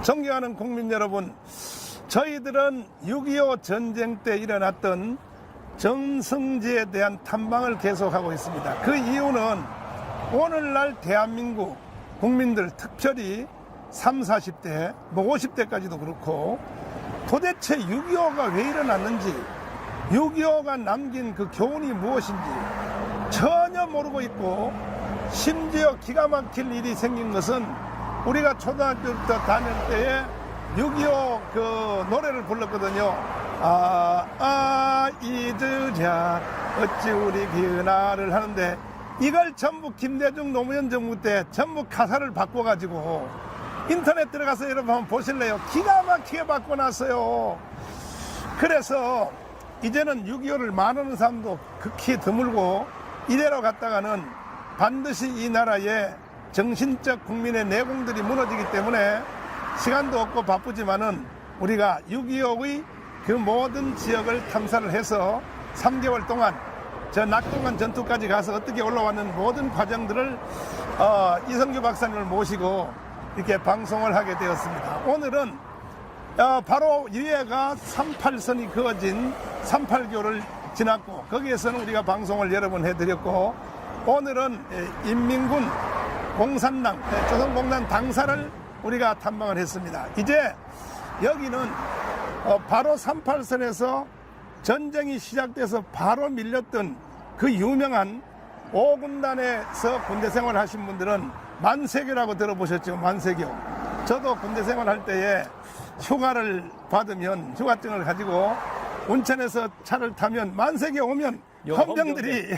존경하는 국민 여러분, 저희들은 6.25 전쟁 때 일어났던 정성지에 대한 탐방을 계속하고 있습니다. 그 이유는 오늘날 대한민국 국민들, 특별히 30, 40대, 50대까지도 그렇고 도대체 6.25가 왜 일어났는지, 6.25가 남긴 그 교훈이 무엇인지 전혀 모르고 있고, 심지어 기가 막힐 일이 생긴 것은 우리가 초등학교 때 다닐 때에 6.25 그 노래를 불렀거든요. 이들야 어찌 우리 그날을 하는데, 이걸 전부 김대중 노무현 정부 때 전부 가사를 바꿔가지고 인터넷 들어가서 여러분 한번 보실래요? 기가 막히게 바꿔놨어요. 그래서 이제는 6.25를 말하는 사람도 극히 드물고, 이대로 갔다가는 반드시 이 나라의 정신적 국민의 내공들이 무너지기 때문에 시간도 없고 바쁘지만은 우리가 6.25의 그 모든 지역을 탐사를 해서 3개월 동안 저 낙동강 전투까지 가서 어떻게 올라왔는 모든 과정들을 이성규 박사님을 모시고 이렇게 방송을 하게 되었습니다. 오늘은 바로 위에가 38선이 그어진 38교를 지났고, 거기에서는 우리가 방송을 여러 번 해드렸고, 오늘은 인민군 공산당, 조선공단 당사를 우리가 탐방을 했습니다. 이제 여기는 바로 38선에서 전쟁이 시작돼서 바로 밀렸던 그 유명한 5군단에서 군대 생활 하신 분들은 만세교라고 들어보셨죠? 만세교. 저도 군대 생활할 때에 휴가를 받으면, 휴가증을 가지고 운천에서 차를 타면 만세교 오면 헌병들이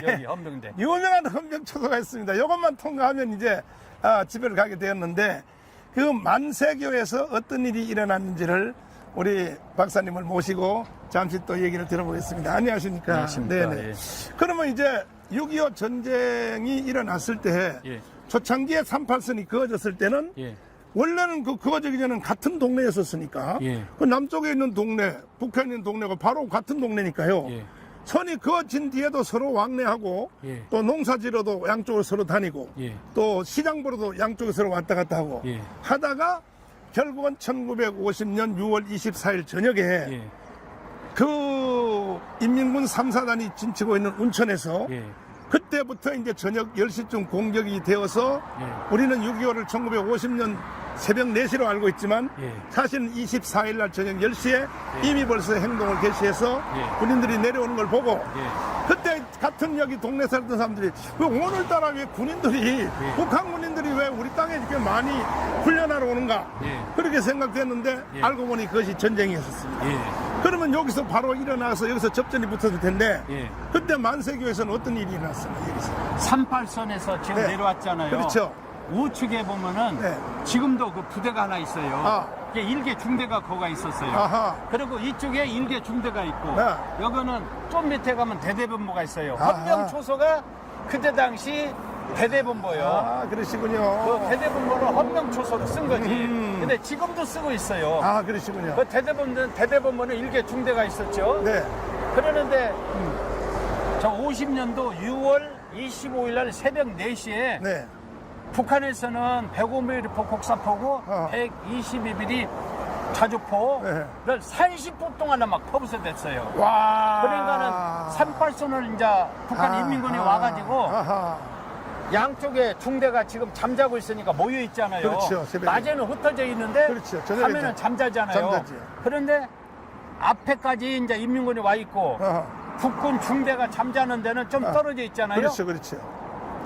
유명한 헌병 초소가 있습니다. 이것만 통과하면 이제 집을 가게 되었는데, 그 만세교에서 어떤 일이 일어났는지를 우리 박사님을 모시고 잠시 또 얘기를 들어보겠습니다. 안녕하십니까? 안녕하십니까? 네네. 예. 그러면 이제 6.25 전쟁이 일어났을 때, 예. 초창기에 38선이 그어졌을 때는 예. 원래는 그 그어지기 전에는 같은 동네였었으니까, 예. 그 남쪽에 있는 동네, 북한에 있는 동네가 바로 같은 동네니까요. 예. 선이 그어진 뒤에도 서로 왕래하고, 예. 또 농사지러도 양쪽으로 서로 다니고, 예. 또 시장 보러도 양쪽에 서로 왔다 갔다 하고 예. 하다가 결국은 1950년 6월 24일 저녁에 예. 그 인민군 3사단이 진치고 있는 운천에서 예. 그때부터 이제 저녁 10시쯤 공격이 되어서, 예. 우리는 6.25를 1950년 새벽 4시로 알고 있지만 예. 사실은 24일 날 저녁 10시에 예. 이미 벌써 행동을 개시해서 예. 군인들이 내려오는 걸 보고, 예. 그때 같은 여기 동네 살던 사람들이 왜 오늘따라 왜 군인들이, 북한 군인들이 왜 우리 땅에 이렇게 많이 훈련하러 오는가, 예. 그렇게 생각됐는데, 예. 알고 보니 그것이 전쟁이었습니다. 예. 그러면 여기서 바로 일어나서 여기서 접전이 붙었을 텐데, 예. 그때 만세교에서는 어떤 일이 일어났어요? 여기서. 38선에서 지금 네. 내려왔잖아요. 그렇죠. 우측에 보면은 네. 지금도 그 부대가 하나 있어요. 아. 이게 일개 중대가 거가 있었어요. 아하. 그리고 이쪽에 일개 중대가 있고, 네. 여기는 좀 밑에 가면 대대본부가 있어요. 아하. 헌병 초소가 그때 당시 대대본부예요. 아, 그러시군요. 그 대대본부로 헌병 초소를 쓴 거지. 근데 지금도 쓰고 있어요. 아, 그러시군요. 그 대대본부는 일개 중대가 있었죠. 네. 그러는데 저 50년도 6월 25일 날 새벽 4시에 네. 북한에서는 105mm 곡사포고 122mm 자주포를 30분 동안 막 퍼부서댔어요. 와. 그러니까는 38선을 이제 북한 인민군이 와가지고 아하. 양쪽에 중대가 지금 잠자고 있으니까 모여 있잖아요. 그렇죠, 새벽에. 낮에는 흩어져 있는데 그렇죠, 저녁에 밤에는 잠자잖아요. 잠자지. 그런데 앞에까지 이제 인민군이 와 있고, 아하. 북군 중대가 잠자는 데는 좀 떨어져 있잖아요. 그렇죠, 그렇죠.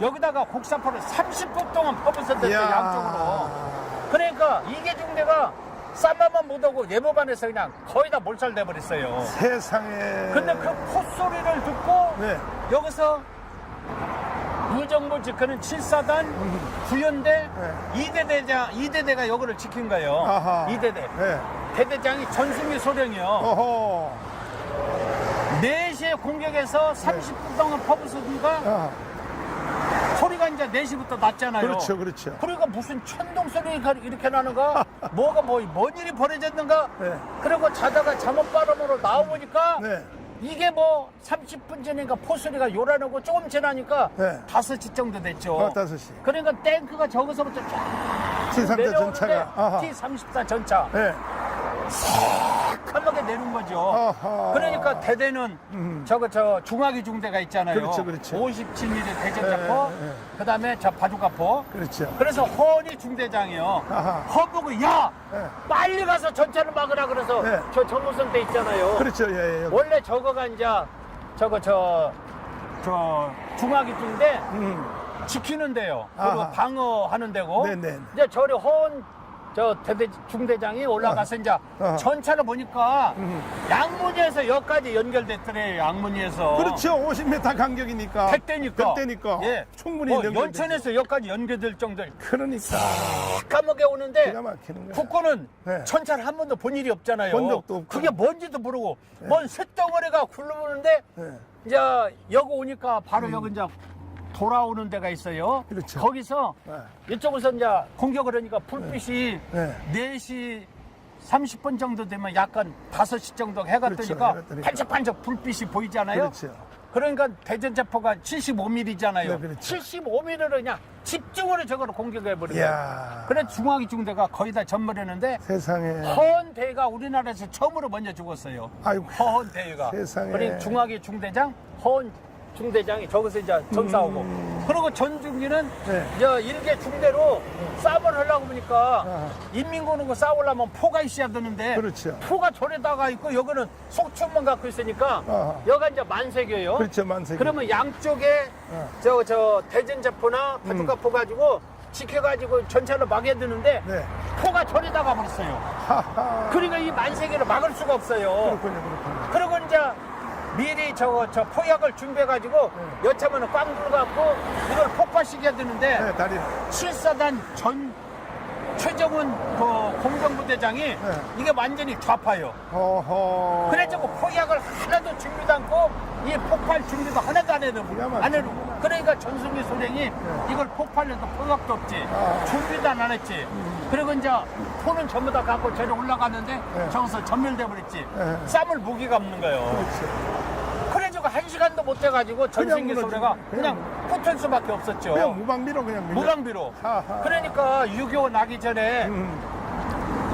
여기다가 곡사포를 30분 동안 퍼부서댔어요, 이야. 양쪽으로. 그러니까 이게 중대가 쌈마만 못하고 예보반에서 그냥 거의 다 몰살돼 버렸어요. 세상에. 근데 그 포소리를 듣고 네. 여기서 의정부 지키는 7사단 구연대 네. 2대대가 여기를 지킨 거예요. 아하. 2대대. 네. 대대장이 전승기 소령이요. 어허. 4시에 공격해서 30분 동안 퍼부수니까 아. 소리가 이제 4시부터 났잖아요. 그렇죠, 그렇죠. 그러니까 무슨 천둥 소리가 이렇게 나는가? 뭐가 뭔 일이 벌어졌는가? 네. 그리고 자다가 잠옷바람으로 나와보니까 네. 이게 뭐 30분 전이니까 포소리가 요란하고 조금 지나니까 네. 5시 정도 됐죠. 5시. 그러니까 탱크가 저기서부터 쫙 T34 내려오는데 전차가. 아하. T34 전차 예. 새까맣게 내린 거죠. 아하. 그러니까 대대는 저 중화기 중대가 있잖아요. 그렇죠, 그렇죠. 57mm 대전자포, 예, 예. 그다음에 저 바주카포. 그렇죠. 그래서 허원이 중대장이요. 아하. 허보고 야 예. 빨리 가서 전차를 막으라 그래서 예. 저 정우선 때 있잖아요. 그렇죠. 예, 예. 원래 저거가 이제 저 중화기 중대 지키는 데요. 그리고 아하. 방어하는 데고. 네네. 이제 저리 허원 저 중대장이 올라가서 이제 아하. 전차를 보니까 양문리에서 여기까지 연결됐더래요. 양문리에서. 그렇죠. 50m 간격이니까. 100대니까. 100대니까. 예. 충분히 연결되죠. 연천에서 여기까지 연결될 정도. 그러니까. 까맣게 오는데 기가 막히는 거야. 국군은 네. 전차를 한 번도 본 일이 없잖아요. 본 적도 없고. 그게 뭔지도 모르고 뭔 쇳덩어리가 굴러오는데 네. 이제 여기 오니까 바로 여기 이제 돌아오는 데가 있어요. 그렇죠. 거기서 네. 이쪽에서 이제 공격을 하니까 불빛이 네. 4시 30분 정도 되면 약간 5시 정도 해가 그렇죠. 뜨니까 해가 뜨니까. 반짝반짝 불빛이 보이잖아요. 그렇죠. 그러니까 대전자포가 75mm잖아요. 네, 그렇죠. 75mm를 그냥 집중으로 저거를 공격해버려요. 이야. 그래 중화기 중대가 거의 다 전멸했는데 세상에. 허헌대가 우리나라에서 처음으로 먼저 죽었어요. 아이고. 허헌대가. 세상에. 그리고 중화기 중대장, 허헌 중대장이 저기서 이제 전사하고. 그리고 전중기는 네. 이제 일개 중대로 싸움을 하려고 보니까 아하. 인민군하고 싸우려면 포가 있어야 되는데 그렇죠. 포가 저리다가 있고 여기는 속초만 갖고 있으니까 아하. 여기가 이제 만세교요. 그렇죠. 만세기. 그러면 양쪽에 저 대전자포나 바둑가포 가지고 지켜가지고 전차를 막아야 되는데 네. 포가 저리다가 버렸어요. 하하. 그러니까 이 만세기를 막을 수가 없어요. 그렇군요. 그렇군요. 그리고 이제 미리 저 포약을 준비해가지고 여차면은 꽝 들어갖고 이걸 폭파시켜야 되는데 네, 다리. 7사단 전 최정훈 그 공병부대장이 이게 완전히 좌파요. 어허. 그래가지고 포약을 하나도 준비도 않고 이 폭발 준비도 하나도 안 해놓고 기가 막히네. 안 해놓고 그러니까 전승기 소령이 이걸 폭발해도 포약도 없지 아. 준비도 안 했지. 그리고 이제 포는 전부 다 갖고 저리 올라갔는데 저기서 전멸돼 버렸지. 네. 쌈을 무기가 없는 거예요. 그렇죠. 그래가지고 1시간도 못 돼가지고 전승기 무너지고, 소령가 그냥 그냥 붙을 수밖에 없었죠. 그냥 무방비로 그냥 밀려. 무방비로. 하하. 그러니까 6.25 나기 전에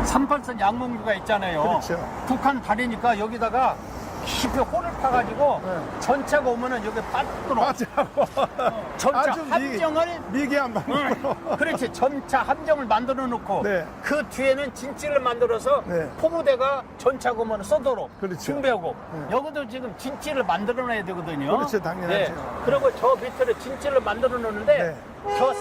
38선 양몽규가 있잖아요. 그렇죠. 북한 다리니까 여기다가 깊이 홀을 파가지고 네. 전차가 오면은 여기 빠뜨려. 맞아요. 전차 아주 함정을 미개한 방법으로. 그렇지 전차 함정을 만들어 놓고 네. 그 뒤에는 진지를 만들어서 네. 포부대가 전차 오면 쏘도록 그렇죠. 준비하고 네. 여기도 지금 진지를 만들어 놔야 되거든요. 그렇죠, 당연하죠. 그리고 저 밑으로 진지를 만들어 놓는데 네. 저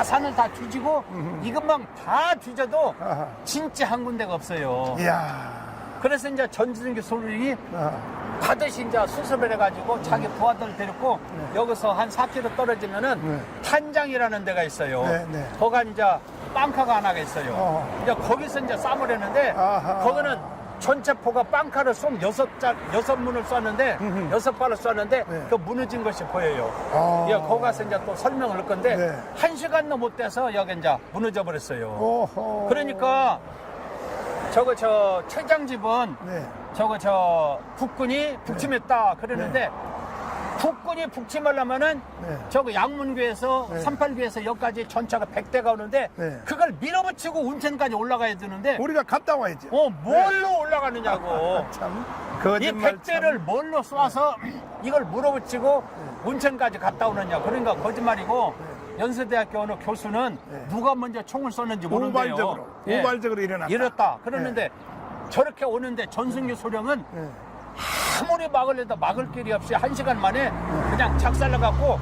산을 다 뒤지고 이것만 다 뒤져도 아하. 진짜 한 군데가 없어요. 이야. 그래서 이제 전진기 소령이 아하. 반드시 이제 수습을 해가지고 자기 부하들을 데리고 여기서 한 4km 떨어지면은 네. 탄장이라는 데가 있어요. 네, 네. 거가 이제 빵카가 하나가 있어요. 이제 거기서 이제 싸움을 했는데 아하. 거기는 전차포가 빵카를 쏜 6문을 쐈는데 6발을 쐈는데 네. 그 무너진 것이 보여요. 아. 예, 거기 가서 이제 또 설명을 할 건데 네. 1시간도 못 돼서 여기 이제 무너져 버렸어요. 오호. 그러니까 저 최장집은 네. 국군이 북침했다 그러는데 국군이 북침하려면은 네. 저거 양문교에서 네. 38교에서 여기까지 전차가 100대가 오는데 네. 그걸 밀어붙이고 운천까지 올라가야 되는데 우리가 갔다 와야죠. 뭘로 올라가느냐고 참 이 거짓말 100대를 뭘로 쏴서 이걸 물어붙이고 운천까지 갔다 오느냐 그러니까 거짓말이고 연세대학교 어느 교수는 누가 먼저 총을 쏘는지 모르는데요. 우발적으로 예. 우발적으로 일어났다. 이렇다 그러는데 저렇게 오는데 전승규 소령은 네. 아무리 막으려도 막을 길이 없이 1시간 만에 그냥 작살나갖고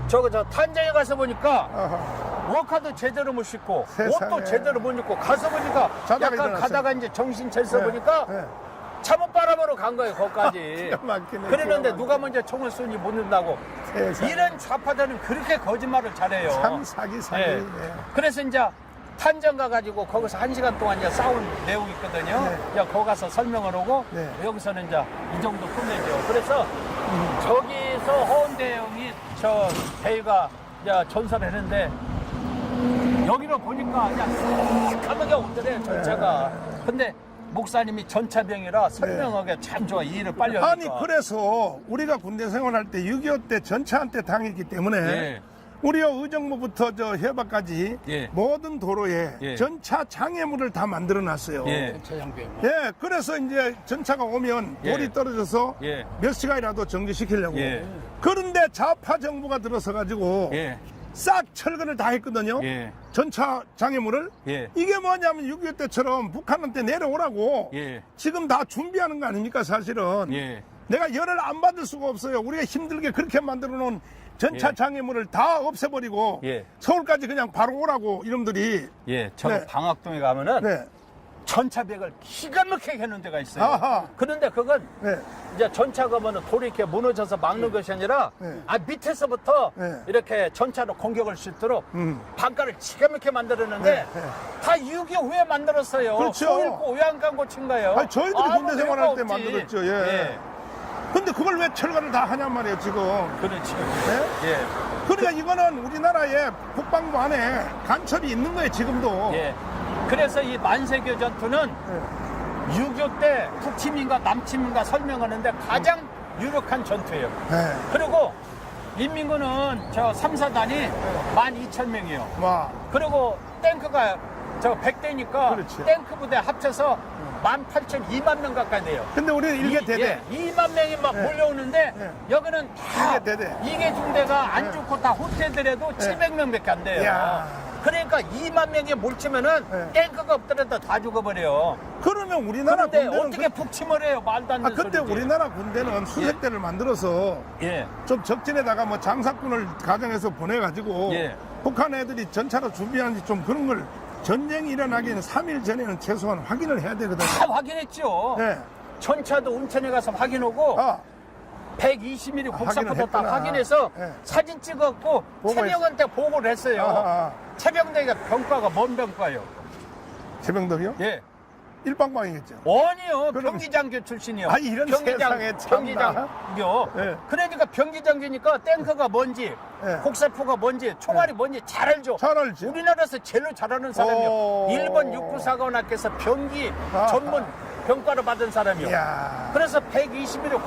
저 탄장에 가서 보니까 아하. 워카도 제대로 못 씻고 세상에. 옷도 제대로 못 입고 가서 보니까 자다가 약간 일어났어요. 가다가 이제 정신 차려서 네. 보니까 네. 잠옷바람으로 간 거예요 거기까지. 기가 막히네, 그러는데 기가 누가 먼저 총을 쏘니 못 는다고. 세상에. 이런 좌파들은 그렇게 거짓말을 잘해요. 참 사기. 예. 네. 그래서 이제 탄전 가가지고 거기서 1시간 동안 이제 싸운 내용이 있거든요. 네. 야, 거기 가서 설명을 하고 네. 여기서는 이제 이 정도 끝내죠. 그래서 저기서 허원대형이 저 대위가 이제 전설을 했는데 여기로 보니까 그냥 까맣게 오더래요 전차가. 근데 목사님이 전차병이라 설명하기 참 좋아. 이해를 빨리 하니까. 아니 그래서 우리가 군대 생활할 때 6.25 때 전차한테 당했기 때문에 예. 우리 의정부부터 저 해박까지 예. 모든 도로에 예. 전차 장애물을 다 만들어 놨어요. 예. 예, 그래서 이제 전차가 오면 돌이 예. 떨어져서 예. 몇 시간이라도 정지시키려고. 예. 그런데 좌파 정부가 들어서 가지고 예. 싹 철거를 다 했거든요. 예. 전차 장애물을. 예. 이게 뭐냐면 6.25 때처럼 북한한테 내려오라고 예. 지금 다 준비하는 거 아닙니까 사실은. 예. 내가 열을 안 받을 수가 없어요. 우리가 힘들게 그렇게 만들어 놓은 전차 예. 장애물을 다 없애버리고 예. 서울까지 그냥 바로 오라고 이놈들이. 예. 저 네. 방학동에 가면은 네. 전차백을 기가 막히게 해놓은 데가 있어요. 아하. 그런데 그건 네. 이제 전차 가면은 돌이 이렇게 무너져서 막는 것이 아니라 네. 밑에서부터 네. 이렇게 전차로 공격을 수 있도록 방가를 기가 막히게 만들었는데 네. 네. 다 6.25 후에 만들었어요. 그렇죠. 5.19 외양간 고친가요? 아니, 저희들이 군대 생활할 때 만들었죠. 예. 근데 그걸 왜 철거를 다 하냔 말이에요 지금. 그렇죠. 네? 예. 그러니까 이거는 우리나라의 국방부 안에 간첩이 있는 거예요 지금도. 예. 그래서 이 만세교 전투는 네. 6.25 때 북침인가 남침인가 설명하는데 가장 유력한 전투예요. 네. 그리고 인민군은 저 3, 4단이 12,000명이에요. 와. 그리고 탱크가 저 100대니까 그렇지. 탱크 부대 합쳐서 18,000, 2만 명 가까이 돼요. 근데 우리는 일개 대대. 2만 명이 막 네. 몰려오는데 네. 여기는 다 일개 대대. 이게 중대가 안 네. 좋고 다 호텔들에도 700명밖에 안 돼요. 이야. 그러니까 2만 명이 몰치면은 네. 탱크가 없더라도 다 죽어버려요. 그러면 우리나라 그런데 군대는 어떻게 북침을 해요? 말도 안 되는 그때 소리지. 우리나라 군대는 수색대를 만들어서 예. 좀 적진에다가 뭐 장사꾼을 가정해서 보내가지고 예. 북한 애들이 전차로 준비하는지 좀 그런 걸 전쟁이 일어나기는 3일 전에는 최소한 확인을 해야 되거든요. 다 확인했죠. 네. 전차도 운천에 가서 확인하고 아, 120mm 곡사포도 확인을 다 했구나. 확인해서 네. 사진 찍었고 보고했어. 최병원한테 보고를 했어요. 아. 최병대가 병과가 뭔 병과요? 최병덕이요? 예. 일방광이겠죠. 아니요. 그럼- 병기장교 출신이요. 아, 이런 세상에 참나. 병기장교. 예. 그러니까 병기장교니까 탱크가 뭔지, 예. 곡사포가 뭔지, 총알이 뭔지 잘 알죠. 잘 알지. 우리나라에서 제일 잘하는 사람이요. 오. 일본 육구사관학교에서 병기 아하. 전문 병과를 받은 사람이요. 이야. 그래서 121호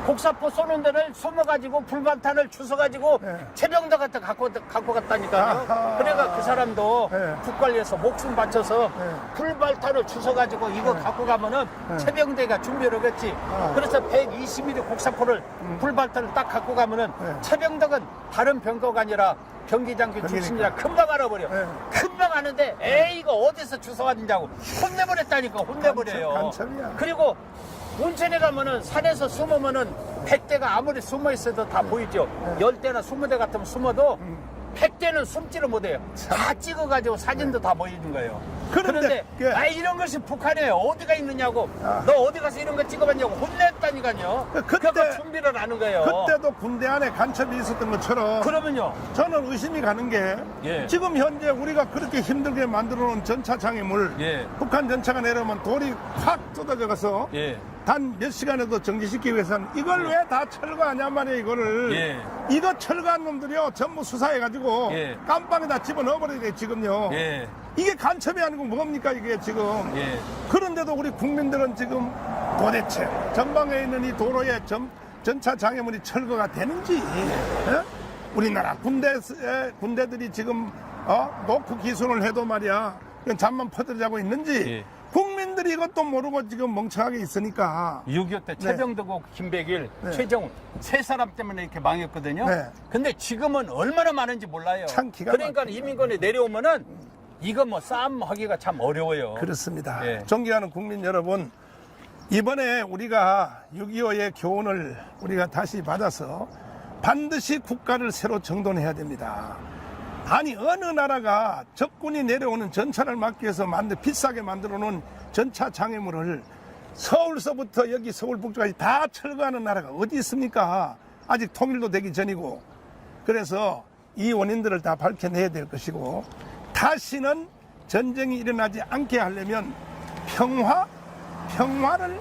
곡사포 쏘는 데를 숨어가지고 불방탄을 주워가지고 네. 최병덕한테 갖고 갔다니까요. 아하. 그래가 그 사람도 네. 국관리에서 목숨 바쳐서 네. 불발탄을 주워가지고 이거 갖고 가면은 네. 최병대가 준비를 하겠지. 아. 그래서 121호 곡사포를 불발탄을 딱 갖고 가면은 네. 최병덕은 다른 병거가 아니라 병기장교 출신이라 금방 알아버려. 네. 금방 아는데 에이 이거 어디서 주워왔냐고 혼내버렸다니까 혼내버려요. 간첩이야. 그리고 온천에 가면은 산에서 숨으면은 100대가 아무리 숨어 있어도 다 보이죠. 10대나 20대 같으면 숨어도 100대는 숨지를 못해요. 다 찍어가지고 사진도 다 보여준 거예요. 그런데 그- 이런 것이 북한에 어디가 있느냐고 아. 너 어디 가서 이런 거 찍어봤냐고 혼냈다니까요. 그때- 그거 준비를 하는 거예요. 그때도 군대 안에 간첩이 있었던 것처럼 그러면요. 저는 의심이 가는 게 예. 지금 현재 우리가 그렇게 힘들게 만들어 놓은 전차 장애물 예. 북한 전차가 내려오면 돌이 확 쏟아져 가서 예. 단 몇 시간에도 정지시키기 위해서는 이걸 왜 다 철거하냐 말이에요 이거를. 예. 이거 철거한 놈들이요 전부 수사해가지고 예. 깜빵에다 집어넣어버려야 돼 지금요. 예. 이게 간첩이 아니고 뭡니까 이게 지금. 예. 그런데도 우리 국민들은 지금 도대체 전방에 있는 이 도로에 전차 장애물이 철거가 되는지. 예? 우리나라 군대들이 지금 노크 기순을 해도 말이야 그냥 잠만 퍼뜨리자고 있는지. 예. 국민들이 이것도 모르고 지금 멍청하게 있으니까. 6.25 때 최병덕하고 김백일, 네. 최정훈 세 사람 때문에 이렇게 망했거든요. 네. 근데 지금은 얼마나 많은지 몰라요. 참 기가 그러니까 막히다. 이민군에 내려오면은 이거 뭐 싸움하기가 참 어려워요. 그렇습니다. 예. 존경하는 국민 여러분, 이번에 우리가 6.25의 교훈을 우리가 다시 받아서 반드시 국가를 새로 정돈해야 됩니다. 아니 어느 나라가 적군이 내려오는 전차를 막기 위해서 비싸게 만들어 놓은 전차 장애물을 서울서부터 여기 서울 북쪽까지 다 철거하는 나라가 어디 있습니까? 아직 통일도 되기 전이고. 그래서 이 원인들을 다 밝혀내야 될 것이고, 다시는 전쟁이 일어나지 않게 하려면 평화를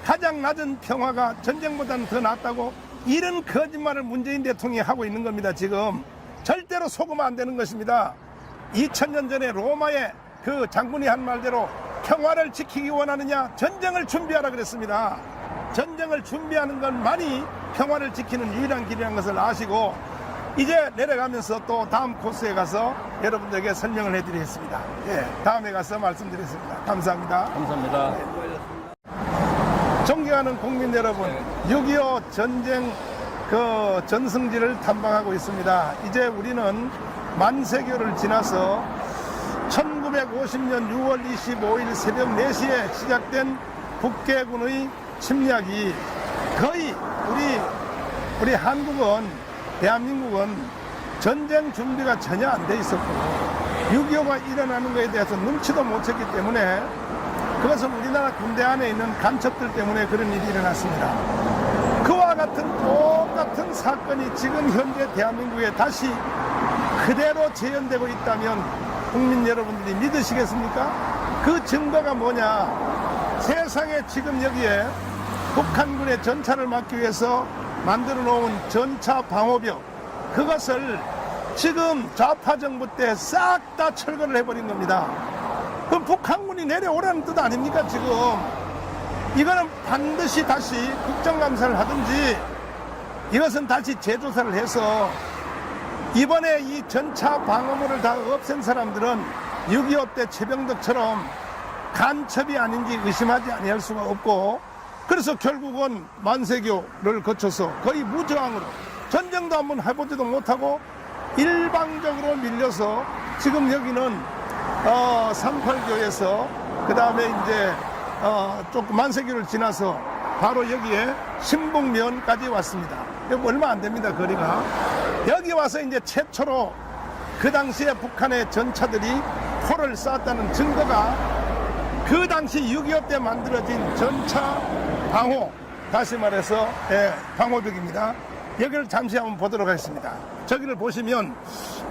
가장 낮은 평화가 전쟁보다는 더 낫다고 이런 거짓말을 문재인 대통령이 하고 있는 겁니다. 지금 절대로 속으면 안 되는 것입니다. 2000년 전에 로마의 그 장군이 한 말대로 평화를 지키기 원하느냐 전쟁을 준비하라 그랬습니다. 전쟁을 준비하는 것만이 평화를 지키는 유일한 길이라는 것을 아시고 이제 내려가면서 또 다음 코스에 가서 여러분들에게 설명을 해드리겠습니다. 예, 다음에 가서 말씀드리겠습니다. 감사합니다. 감사합니다. 존경하는 국민 여러분, 6.25 전쟁 그 전승지를 탐방하고 있습니다. 이제 우리는 만세교를 지나서 1950년 6월 25일 새벽 4시에 시작된 북계군의 침략이 거의 우리 한국은, 대한민국은 전쟁 준비가 전혀 안 돼 있었고 6.25가 일어나는 것에 대해서 눈치도 못 챘기 때문에 그것은 우리나라 군대 안에 있는 간첩들 때문에 그런 일이 일어났습니다. 그와 같은 똑같은 사건이 지금 현재 대한민국에 다시 그대로 재현되고 있다면 국민 여러분들이 믿으시겠습니까? 그 증거가 뭐냐? 세상에 지금 여기에 북한군의 전차를 막기 위해서 만들어 놓은 전차 방호벽, 그것을 지금 좌파 정부 때 싹 다 철거를 해버린 겁니다. 그럼 북한군이 내려오라는 뜻 아닙니까, 지금? 이거는 반드시 다시 국정감사를 하든지 이것은 다시 재조사를 해서 이번에 이 전차 방어물을 다 없앤 사람들은 6.25 때 최병덕처럼 간첩이 아닌지 의심하지 아니할 수가 없고, 그래서 결국은 만세교를 거쳐서 거의 무저항으로 전쟁도 한번 해보지도 못하고 일방적으로 밀려서 지금 여기는 38교에서 그 다음에 이제 조금 만세교를 지나서 바로 여기에 신북면까지 왔습니다. 여기 얼마 안 됩니다, 거리가. 여기 와서 이제 최초로 그 당시에 북한의 전차들이 포를 쐈다는 증거가 그 당시 6.25 때 만들어진 전차 방호, 다시 말해서 방호벽입니다. 여기를 잠시 한번 보도록 하겠습니다. 저기를 보시면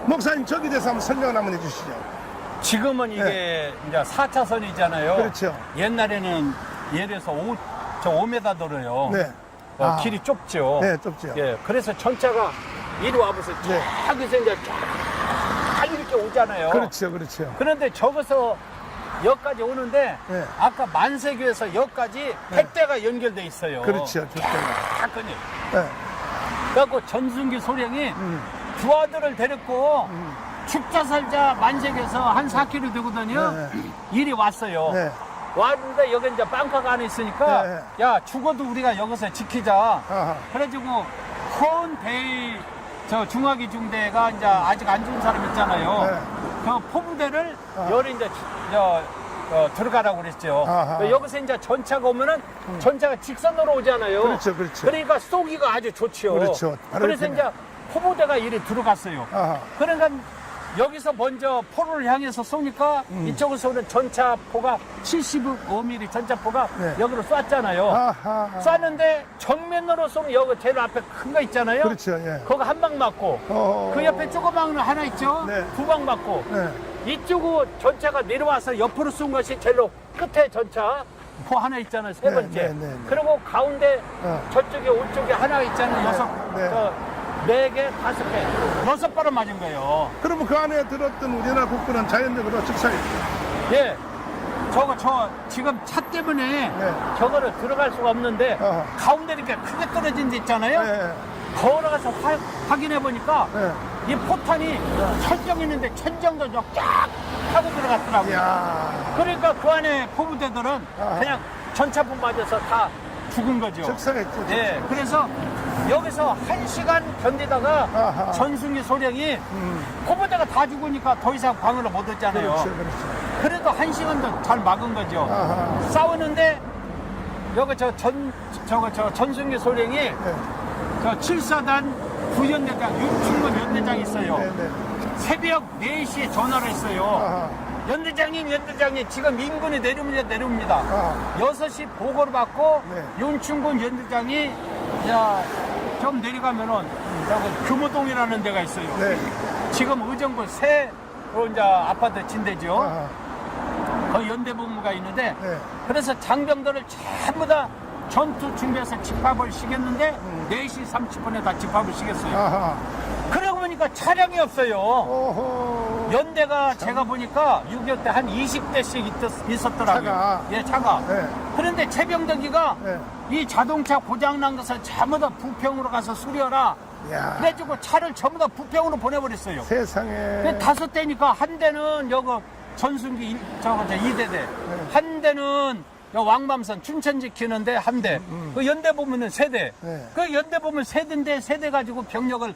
목사님 저기 대해서 한번 설명을 한번 해주시죠. 지금은 이게 이제 4차선이잖아요. 그렇죠. 옛날에는 예를 들어서 5m 도로요. 네. 길이 좁죠. 네, 좁죠. 예, 그래서 전차가 이리 와보세요. 네. 여기서 이제 쫙 이렇게 오잖아요. 그렇죠, 그렇죠. 그런데 저기서 여기까지 오는데 네. 아까 만세교에서 여기까지 백대가 연결돼 있어요. 그렇죠. 쫙하니. 네. 그래갖고 전순기 소령이 두 아들을 데리고 죽자 살자 만세교에서 한 4km 되거든요. 네. 이리 왔어요. 네. 왔는데 여기 이제 빵카가 안에 있으니까 네. 야 죽어도 우리가 여기서 지키자. 아하. 그래가지고 허은대의 저 중화기 중대가 이제 아직 안 죽은 사람 있잖아요. 네. 그 포부대를 아하. 열이 이제 들어가라고 그랬죠. 아하. 여기서 이제 전차가 오면은 전차가 직선으로 오잖아요. 그렇죠, 그렇죠. 그러니까 쏘기가 아주 좋지요. 그렇죠. 바로 그래서 이렇게. 이제 포부대가 이리 들어갔어요. 아하. 그러니까 여기서 먼저 포를 향해서 쏘니까 이쪽에서 오는 전차포가 75mm 전차포가 네. 여기로 쐈잖아요. 아하. 쐈는데 정면으로 쏘면 여기 제일 앞에 큰 거 있잖아요. 그렇죠, 예. 거기 한 방 맞고 그 옆에 조그마한 거 하나 있죠. 네. 두 방 맞고 네. 이쪽으로 전차가 내려와서 옆으로 쏜 것이 제일 끝에 전차 포 하나 있잖아요. 세 네, 번째. 네, 네, 네. 그리고 가운데 저쪽에 오쪽에 하나 있잖아요. 네. 네 개, 5개, 6발을 맞은 거예요. 그러면 그 안에 들었던 우리나라 국군은 자연적으로 즉사했죠. 예. 지금 차 때문에 네. 저거를 들어갈 수가 없는데 어허. 가운데 이렇게 크게 떨어진 데 있잖아요. 네. 걸어가서 확인해 보니까 네. 이 포탄이 천정 있는데 천정도 쫙 하고 들어갔더라고요. 이야. 그러니까 그 안에 포부대들은 아하. 그냥 전차포 맞아서 다 죽은 거죠. 즉사했죠. 예. 그래서 여기서 1시간 견디다가 아하. 전순기 소령이 포부대가 다 죽으니까 더 이상 방어를 못 했잖아요. 그렇죠, 그렇죠. 그래도 1시간도 잘 막은 거죠. 아하. 싸우는데 여기 전순기 소령이 네. 저 7사단 부연대장 윤충근 연대장이 있어요. 네, 네. 새벽 4시에 전화를 했어요. 아하. 연대장님 지금 인근에 내려옵니다. 아하. 6시 보고를 받고 네. 윤충근 연대장이 좀 내려가면은 여기 금호동이라는 데가 있어요. 네. 지금 의정부 새로 이제 아파트 진대죠. 아하. 거기 연대본부가 있는데 네. 그래서 장병들을 전부 다 전투 준비해서 집합을 시켰는데 4시 30분에 다 집합을 시켰어요. 아하. 그러고 보니까 차량이 없어요. 오호. 연대가 제가 보니까 6.25 때 한 20대씩 있었더라고요. 차가. 예, 차가. 네. 그런데 최병덕이가 네. 이 자동차 고장난 것을 전부 다 부평으로 가서 수리하라. 야. 그래가지고 차를 전부 다 부평으로 보내버렸어요. 세상에. 그 5대니까 한 대는 여기 전순기 2대대, 한 대는 왕밤산 춘천 지키는데 한 대, 그 연대 보면은 3대. 네. 그 연대 보면 3대인데 3대 가지고 병력을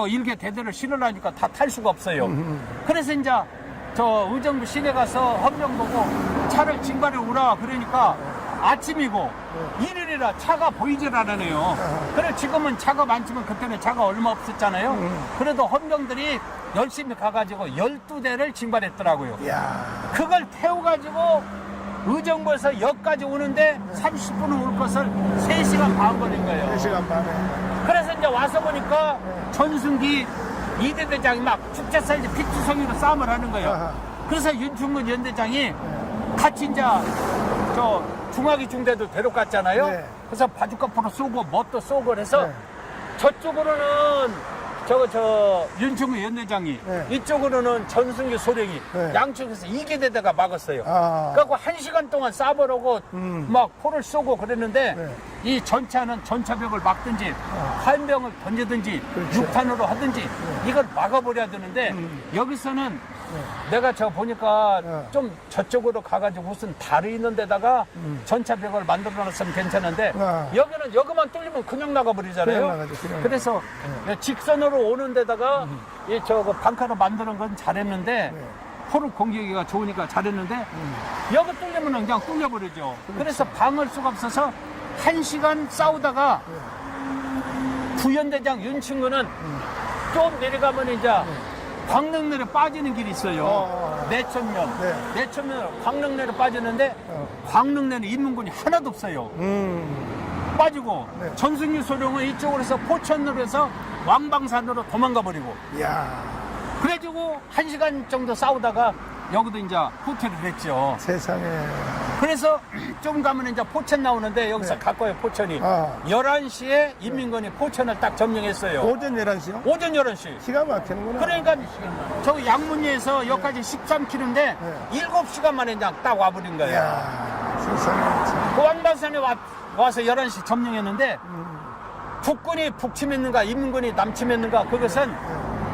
일개 대대를 실으라니까 다 탈 수가 없어요. 그래서 이제 저 의정부 시내 가서 헌병 보고 차를 징발해 오라 그러니까 아침이고 일요일이라 차가 보이질 않아요. 그래 지금은 차가 많지만 그때는 차가 얼마 없었잖아요. 그래도 헌병들이 열심히 가가지고 12대를 징발했더라고요. 야. 그걸 태워가지고 의정부에서 역까지 오는데 30분은 올 것을 3시간 반 걸린 거예요. 4시간 반에. 그래서 이제 와서 보니까 전순기 2대 대장이 막 축제 사이즈 피투성이로 싸움을 하는 거예요. 아하. 그래서 윤충근 연대장이 같이 이제 저 중화기 중대도 데려갔잖아요. 네. 그래서 바주카포로 쏘고 뭣도 쏘고 그래서 네. 저쪽으로는 윤충근 연대장이 네. 이쪽으로는 전순기 소령이 네. 양쪽에서 2개 대대가 막았어요. 아. 그래갖고 1시간 동안 쏴보려고 막 포를 쏘고 그랬는데 네. 이 전차는 전차벽을 막든지 화염병을 던지든지 그렇죠. 육탄으로 하든지 이걸 막아버려야 되는데 여기서는 내가 보니까 네. 좀 저쪽으로 가가지고 무슨 달이 있는 데다가 전차벽을 만들어놨으면 괜찮은데 여기만 뚫리면 그냥 나가버리잖아요. 그냥 나가죠, 그냥. 그래서 직선으로 오는 데다가 이 방카로 만드는 건 잘했는데 포를 공격하기가 좋으니까 잘했는데 여기 뚫리면 그냥 뚫려버리죠. 그래서 방을 수가 없어서 1시간 싸우다가 부연대장 윤친구는 좀 내려가면 이제 광릉내로 빠지는 길이 있어요. 내천면. 네. 내천면으로 광릉내로 빠지는데 광릉내는 인문군이 하나도 없어요. 빠지고 네. 전승유 소령은 이쪽으로 해서 포천으로 해서 왕방산으로 도망가 버리고 야. 그래가지고 1시간 정도 싸우다가 여기도 이제 후퇴를 했죠. 세상에. 그래서 좀 가면 이제 포천 나오는데 여기서 네. 가까워요, 포천이. 아. 11시에 인민군이 포천을 딱 점령했어요. 오전 11시요? 오전 11시. 기가 막히는구나. 그러니까 저 양문리에서 여기까지 13km인데 7시간 만에 그냥 딱 와버린 거예요. 야. 세상에. 참. 그 왕반산에 와서 11시 점령했는데 국군이 북침했는가 인민군이 남침했는가 그것은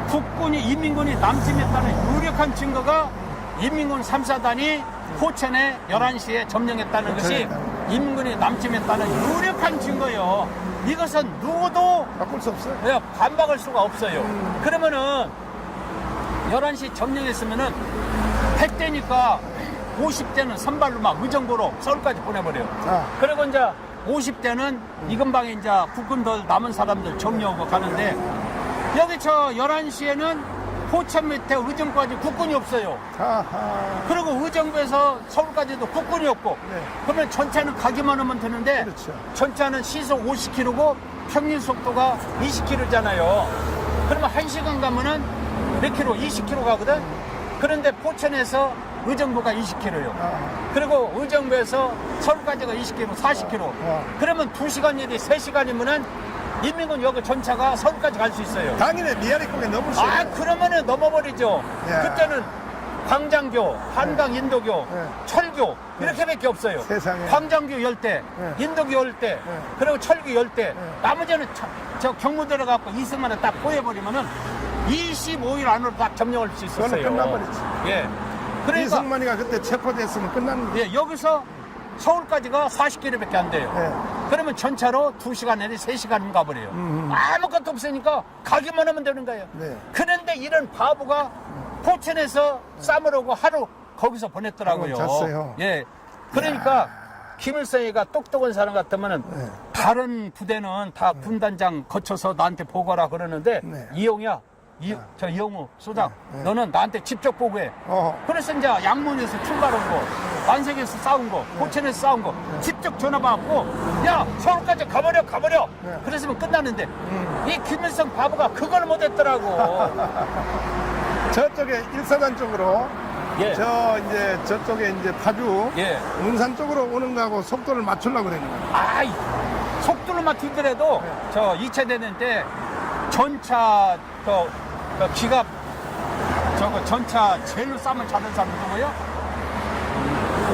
국군이 인민군이 남침했다는 유력한 증거가 인민군 3, 4단이 포천에 11시에 점령했다는 것이 인민군이 남침했다는 유력한 증거예요. 이것은 누구도 바꿀 수 없어요. 반박할 수가 없어요. 그러면은 11시 점령했으면은 100대니까 50대는 선발로 막 의정부로 서울까지 보내버려요. 자. 그리고 이제 50대는 이 근방에 이제 국군들 남은 사람들 정리하고 가는데 여기 11시에는 포천 밑에 의정부까지 국군이 없어요. 하하. 그리고 의정부에서 서울까지도 국군이 없고 네. 그러면 전차는 가기만 하면 되는데 그렇죠. 전차는 시속 50km고 평균 속도가 20km잖아요. 그러면 1시간 가면은 몇 킬로? 20km 가거든? 그런데 포천에서 의정부가 20km요. 그리고 의정부에서 서울까지가 20km, 40km. 그러면 2시간 일이 3시간이면은 인민군 여기 전차가 서울까지 갈 수 있어요. 당연히 미아리 꿈에 넘을 수 있어요. 그러면은 넘어버리죠. 야. 그때는 광장교, 한강 인도교, 네. 철교 이렇게밖에 없어요. 세상에. 광장교 10대, 네. 인도교 10대, 그리고 철교 10대. 나머지는 저 경무 들어가고 이승만을 딱 포획해버리면은 25일 안으로 딱 점령할 수 있었어요. 그거는 끝나버렸지. 예. 그러니까 이승만이가 그때 체포됐으면 끝나는 거예요. 예, 여기서 서울까지가 40km밖에 안 돼요. 네. 그러면 전차로 2시간 내지 3시간 가버려요. 아무것도 없으니까 가기만 하면 되는 거예요. 네. 그런데 이런 바보가 포천에서 싸우려고 하루 거기서 보냈더라고요. 하루 잤어요. 예. 그러니까 김일성이가 똑똑한 사람 같으면은 네. 다른 부대는 다 군단장 거쳐서 나한테 보고라 그러는데 네. 이용이야. 저 이용우 소장, 너는 나한테 직접 보고해. 어허. 그래서 이제 양문에서 출발한 거, 완색에서 싸운 거, 포천에서 싸운 거, 직접 전화 받고, 야, 서울까지 가버려. 그랬으면 끝나는데, 이 김일성 바보가 그걸 못했더라고. 저쪽에 일사단 쪽으로 예. 저쪽에 이제 파주 예. 운산 쪽으로 오는 거하고 속도를 맞추려고 그러는 거예요. 아이, 속도로만 뛰더라도, 저 2차 대전 때, 전차, 기갑, 전차 제일로 싸움을 잘하는 사람 누구예요?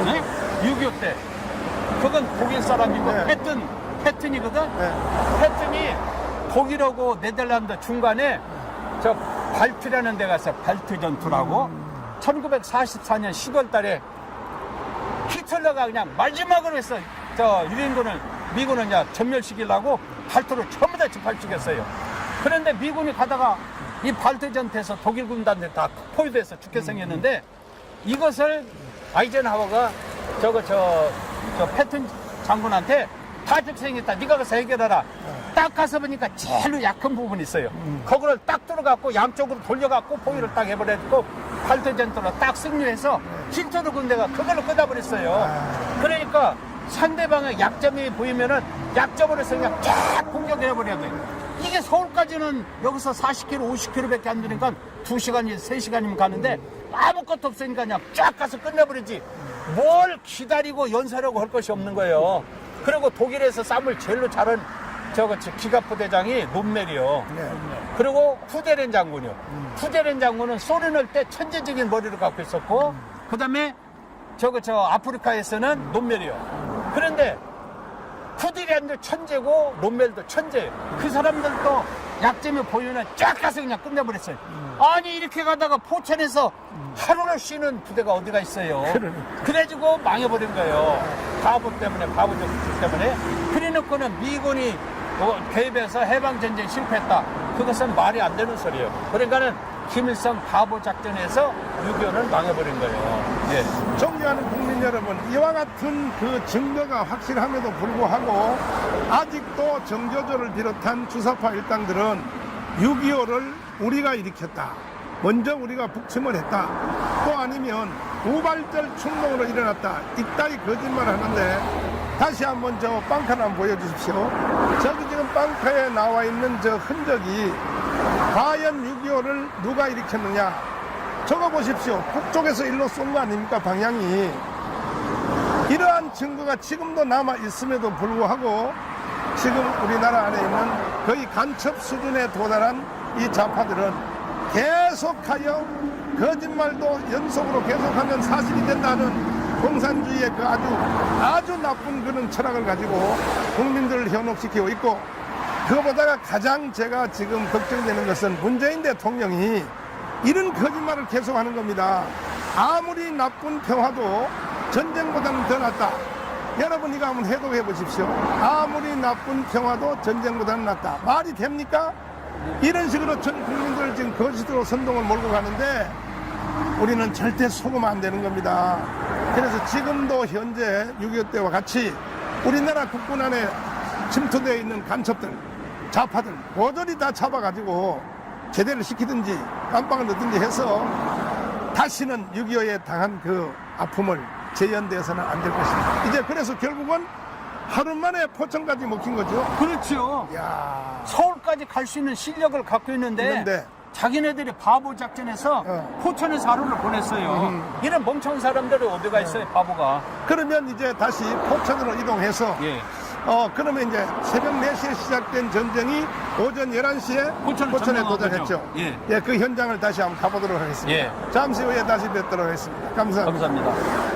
네? 6.25 때. 그건 독일 사람이고, 네. 패튼이거든? 네. 패튼이 독일하고 네덜란드 중간에 저 발트라는 데 가서 발트 전투라고 1944년 10월 달에 히틀러가 그냥 마지막으로 해서 저 유엔군을 미군을 이제 전멸시키려고 발트로 전부 다 짓밟히겠어요. 그런데 미군이 가다가 이 발트 전투에서 독일 군단들 다 포위돼서 죽게 생겼는데 이것을 아이젠하워가 저 패튼 장군한테 다 죽게 생겼다. 네가 가서 해결하라. 딱 가서 보니까 제일 약한 부분이 있어요. 거기를 딱 뚫어갖고 양쪽으로 돌려갖고 포위를 딱 해버렸고 발트 전투로 딱 승리해서 히틀러 군대가 그걸로 끝나버렸어요. 그러니까 상대방의 약점이 보이면은 약점으로 해서 그냥 쫙 공격해버려야 돼. 이게 서울까지는 여기서 40km, 50km밖에 안 되니까 2시간이 3시간이면 가는데 아무것도 없으니까 그냥 쫙 가서 끝내버리지. 뭘 기다리고 연사하고 할 것이 없는 거예요. 그리고 독일에서 쌈을 제일로 잘한 기갑부대장이 롬멜이요. 네. 그리고 푸데렌 장군이요. 푸데렌 장군은 소련 할 때 천재적인 머리를 갖고 있었고, 그 다음에 아프리카에서는 롬멜이요. 그런데 푸데렌도 천재고 롬멜도 천재예요. 그 사람들도 약점이 보이면 쫙 가서 그냥 끝내버렸어요. 아니 이렇게 가다가 포천에서 하루를 쉬는 부대가 어디가 있어요. 그래가지고 망해버린 거예요. 바보 때문에, 바보적 때문에. 그래놓고는 미군이 개입해서 해방전쟁 실패했다. 그것은 말이 안 되는 소리예요. 그러니까는 김일성 바보 작전에서 6.25는 망해버린 거예요. 예. 존경하는 국민 여러분, 이와 같은 그 증거가 확실함에도 불구하고 아직도 정교조를 비롯한 주사파 일당들은 6.25를 우리가 일으켰다. 먼저 우리가 북침을 했다. 또 아니면 우발적 충동으로 일어났다. 이따위 거짓말을 하는데 다시 한번 저 빵카를 한번 보여주십시오. 저기 지금 빵카에 나와 있는 저 흔적이 과연 6.25를 누가 일으켰느냐. 적어 보십시오. 북쪽에서 일로 쏜 거 아닙니까? 방향이. 이러한 증거가 지금도 남아 있음에도 불구하고 지금 우리나라 안에 있는 거의 간첩 수준에 도달한 이 좌파들은 계속하여 거짓말도 연속으로 계속하면 사실이 된다는 공산주의의 그 아주 나쁜 그런 철학을 가지고 국민들을 현혹시키고 있고, 그거보다가 가장 제가 지금 걱정되는 것은 문재인 대통령이 이런 거짓말을 계속하는 겁니다. 아무리 나쁜 평화도 전쟁보다는 더 낫다. 여러분 이거 한번 해독해 보십시오. 아무리 나쁜 평화도 전쟁보다는 낫다. 말이 됩니까? 이런 식으로 전 국민들을 지금 거짓으로 선동을 몰고 가는데 우리는 절대 속으면 안 되는 겁니다. 그래서 지금도 현재 6.25 때와 같이 우리나라 국군 안에 침투되어 있는 간첩들, 좌파들 모조리 다 잡아가지고 제대를 시키든지 깜빵을 넣든지 해서 다시는 6.25에 당한 그 아픔을 재현돼서는 안 될 것입니다. 이제 그래서 결국은 하루 만에 포천까지 먹힌 거죠. 그렇죠. 야, 서울까지 갈 수 있는 실력을 갖고 있는데 자기네들이 바보 작전에서 포천에서 하루를 보냈어요. 이런 멍청한 사람들이 어디가 있어요, 바보가. 그러면 이제 다시 포천으로 이동해서 예. 그러면 이제 새벽 4시에 시작된 전쟁이 오전 11시에 포천에 점령한 도착했죠. 거죠. 예. 예, 그 현장을 다시 한번 가보도록 하겠습니다. 예. 잠시 후에 다시 뵙도록 하겠습니다. 감사합니다. 감사합니다.